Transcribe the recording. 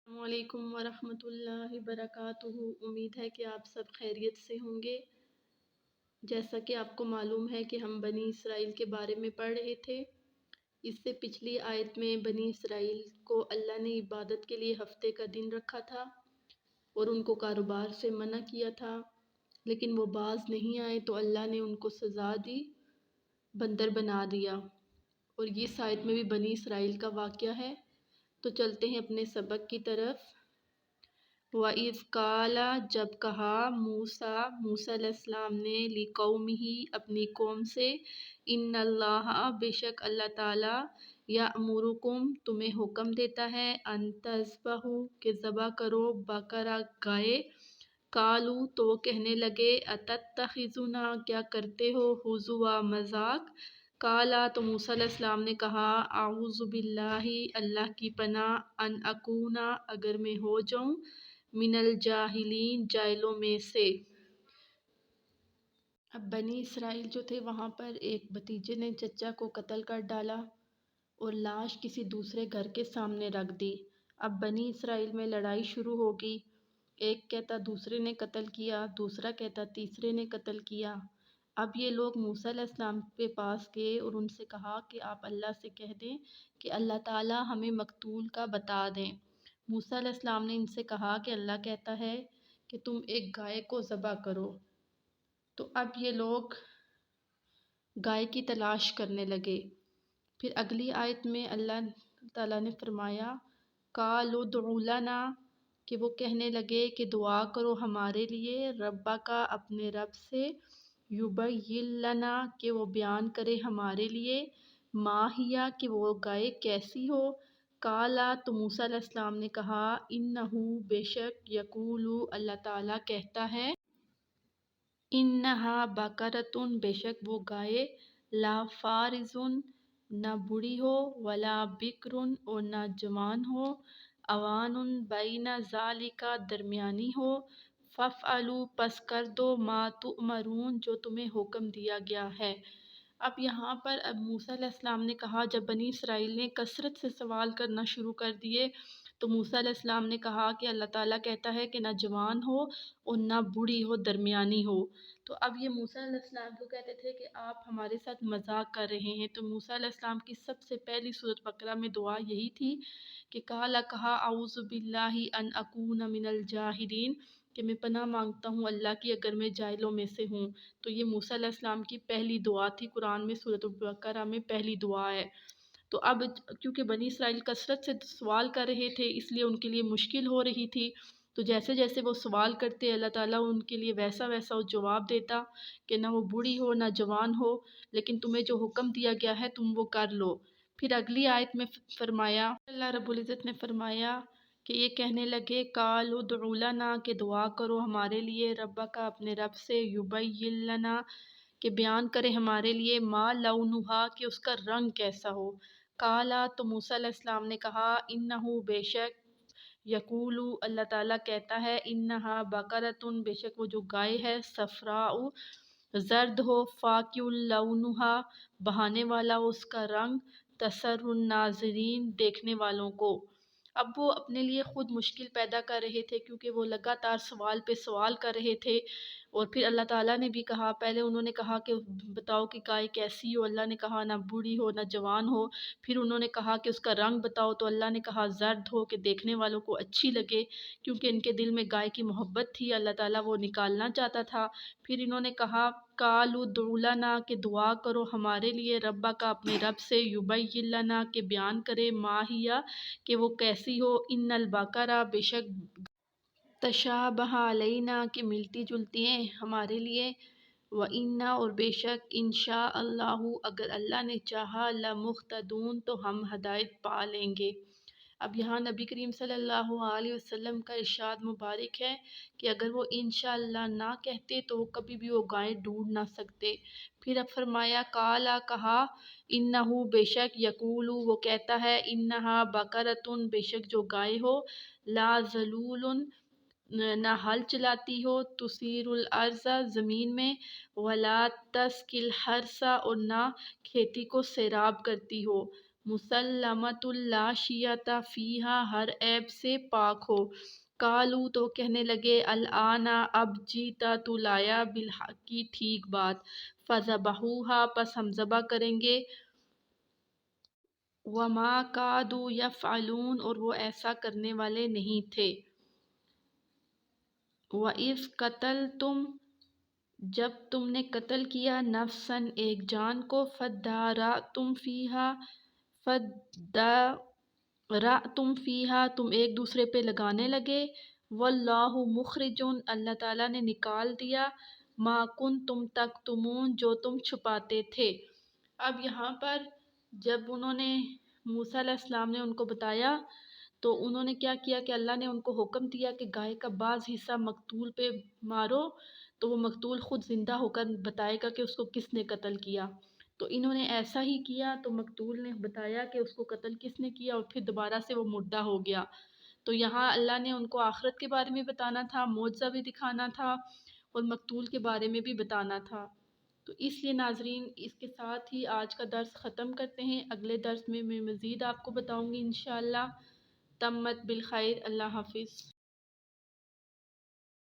السلام علیکم ورحمۃ اللہ وبرکاتہ۔ امید ہے کہ آپ سب خیریت سے ہوں گے۔ جیسا کہ آپ کو معلوم ہے کہ ہم بنی اسرائیل کے بارے میں پڑھ رہے تھے۔ اس سے پچھلی آیت میں بنی اسرائیل کو اللہ نے عبادت کے لیے ہفتے کا دن رکھا تھا اور ان کو کاروبار سے منع کیا تھا، لیکن وہ باز نہیں آئے تو اللہ نے ان کو سزا دی، بندر بنا دیا۔ اور اس آیت میں بھی بنی اسرائیل کا واقعہ ہے۔ تو چلتے ہیں اپنے سبق کی طرف۔ وَإِذْ قَالَ جب کہا موسیٰ علیہ السلام نے لِقَوْمِهِ اپنی قوم سے، اِنَّ اللَّهَ بے شک اللہ تعالیٰ یَأْمُرُکُم تمہیں حکم دیتا ہے، ان تذبحوا کہ ذبح کرو بقرہ گائے۔ قالوا تو وہ کہنے لگے اتتخذنا کیا کرتے ہو ہزوا مذاق۔ قالا تو موسیٰ علیہ السلام نے کہا اعوذ باللہ اللہ کی پناہ ان اکونا اگر میں ہو جاؤں من الجاہلین جاہلوں میں سے۔ اب بنی اسرائیل جو تھے وہاں پر ایک بھتیجے نے چچا کو قتل کر ڈالا اور لاش کسی دوسرے گھر کے سامنے رکھ دی۔ اب بنی اسرائیل میں لڑائی شروع ہوگی، ایک کہتا دوسرے نے قتل کیا، دوسرا کہتا تیسرے نے قتل کیا۔ اب یہ لوگ موسیٰ علیہ السلام کے پاس گئے اور ان سے کہا کہ آپ اللہ سے کہہ دیں کہ اللہ تعالیٰ ہمیں مقتول کا بتا دیں۔ موسیٰ علیہ السلام نے ان سے کہا کہ اللہ کہتا ہے کہ تم ایک گائے کو ذبح کرو۔ تو اب یہ لوگ گائے کی تلاش کرنے لگے۔ پھر اگلی آیت میں اللہ تعالیٰ نے فرمایا قالوا ادع لنا کہ وہ کہنے لگے کہ دعا کرو ہمارے لیے ربک اپنے رب سے، یبین لنا کہ وہ بیان کرے ہمارے لیے، ما ہی کہ وہ گائے کیسی ہو۔ قالا تو موسیٰ علیہ السلام نے کہا انہو بے شک یقول اللہ تعالیٰ کہتا ہے، انہا بقرۃ بے شک وہ گائے، لا فارض نہ بوڑھی ہو، ولا بکر اور نہ جوان ہو، اوان بین ذالک درمیانی ہو، فافعلوا پس کر دو ما تؤمرون جو تمہیں حکم دیا گیا ہے۔ اب یہاں پر موسیٰ علیہ السلام نے کہا جب بنی اسرائیل نے کثرت سے سوال کرنا شروع کر دیے تو موسیٰ علیہ السلام نے کہا کہ اللہ تعالیٰ کہتا ہے کہ نہ جوان ہو اور نہ بوڑھی ہو، درمیانی ہو۔ تو اب یہ موسیٰ علیہ السلام کو کہتے تھے کہ آپ ہمارے ساتھ مذاق کر رہے ہیں۔ تو موسیٰ علیہ السلام کی سب سے پہلی سورۃ بقرہ میں دعا یہی تھی کہ کہا اعوذ باللہ ان اکون من الجاہلین کہ میں پناہ مانگتا ہوں اللہ کی اگر میں جاہلوں میں سے ہوں۔ تو یہ موسیٰ علیہ السلام کی پہلی دعا تھی، قرآن میں سورۃ بقرہ میں پہلی دعا ہے۔ تو اب کیونکہ بنی اسرائیل کثرت سے سوال کر رہے تھے اس لیے ان کے لیے مشکل ہو رہی تھی، تو جیسے جیسے وہ سوال کرتے اللہ تعالیٰ ان کے لیے ویسا ویسا وہ جواب دیتا کہ نہ وہ بوڑھی ہو نہ جوان ہو، لیکن تمہیں جو حکم دیا گیا ہے تم وہ کر لو۔ پھر اگلی آیت میں فرمایا اللہ رب العزت نے فرمایا کہ یہ کہنے لگے قالوا ادع لنا کہ دعا کرو ہمارے لیے ربک اپنے رب سے، یبین لنا کہ بیان کرے ہمارے لیے، ما لونہا کہ اس کا رنگ کیسا ہو۔ قالا تو موسیٰ علیہ السلام نے کہا انہو بے شک یقول اللہ تعالیٰ کہتا ہے، انہا بقرۃ بے شک وہ جو گائے ہے، صفراء زرد ہو، فاقع لونہا بہانے والا اس کا رنگ، تسر الناظرین دیکھنے والوں کو۔ اب وہ اپنے لیے خود مشکل پیدا کر رہے تھے کیونکہ وہ لگاتار سوال پہ سوال کر رہے تھے، اور پھر اللہ تعالیٰ نے بھی کہا، پہلے انہوں نے کہا کہ بتاؤ کہ گائے کیسی ہو، اللہ نے کہا نہ بوڑھی ہو نہ جوان ہو۔ پھر انہوں نے کہا کہ اس کا رنگ بتاؤ تو اللہ نے کہا زرد ہو کہ دیکھنے والوں کو اچھی لگے، کیونکہ ان کے دل میں گائے کی محبت تھی، اللہ تعالیٰ وہ نکالنا چاہتا تھا۔ پھر انہوں نے کہا قالوا ادع لنا کہ دعا کرو ہمارے لیے ربک اپنے رب سے، یبین لنا کہ بیان کرے، ما ہی کہ وہ کیسی ہو، ان البقرہ بے شک تشابہ علینا کہ ملتی جلتی ہیں ہمارے لیے، وَإِنَّا اور بے شک انشاء اللہ اگر اللہ نے چاہا لمہتدون تو ہم ہدایت پا لیں گے۔ اب یہاں نبی کریم صلی اللہ علیہ وسلم کا ارشاد مبارک ہے کہ اگر وہ انشاءاللہ نہ کہتے تو وہ کبھی بھی وہ گائے ڈھونڈ نہ سکتے۔ پھر اب فرمایا قالا کہا انہو بے شک یقول وہ کہتا ہے، انہا بقرۃ بے شک جو گائے ہو، لا ذلول نہ ہل چلاتی ہو، تثیر الارض زمین میں، ولا تسقی الحرث اور نہ کھیتی کو سیراب کرتی ہو، مسلمۃ لا شیۃ فیہا، ہر عیب سے پاک ہو۔ قالو تو کہنے لگے الآن اب جیتا تو لایا بالحق کی ٹھیک بات، فذبحوہا پس ہم ذبح کریں گے، وما کادوا یفعلون اور وہ ایسا کرنے والے نہیں تھے۔ وَإِذْ قَتَلْتُمْ جب تم نے قتل کیا نفسًا ایک جان کو، فَادَّارَأْتُمْ فِيهَا تم ایک دوسرے پہ لگانے لگے، وَاللَّهُ مُخْرِجٌ اللہ تعالیٰ نے نکال دیا، مَا كُنْتُمْ تَكْتُمُونَ جو تم چھپاتے تھے۔ اب یہاں پر جب انہوں نے موسیٰ علیہ السلام نے ان کو بتایا تو انہوں نے کیا کیا کہ اللہ نے ان کو حکم دیا کہ گائے کا بعض حصہ مقتول پہ مارو، تو وہ مقتول خود زندہ ہو کر بتائے گا کہ اس کو کس نے قتل کیا۔ تو انہوں نے ایسا ہی کیا، تو مقتول نے بتایا کہ اس کو قتل کس نے کیا، اور پھر دوبارہ سے وہ مردہ ہو گیا۔ تو یہاں اللہ نے ان کو آخرت کے بارے میں بتانا تھا، معجزہ بھی دکھانا تھا، اور مقتول کے بارے میں بھی بتانا تھا۔ تو اس لیے ناظرین اس کے ساتھ ہی آج کا درس ختم کرتے ہیں، اگلے درس میں مزید آپ کو بتاؤں گی انشاءاللہ۔ تمت بالخیر، اللہ حافظ۔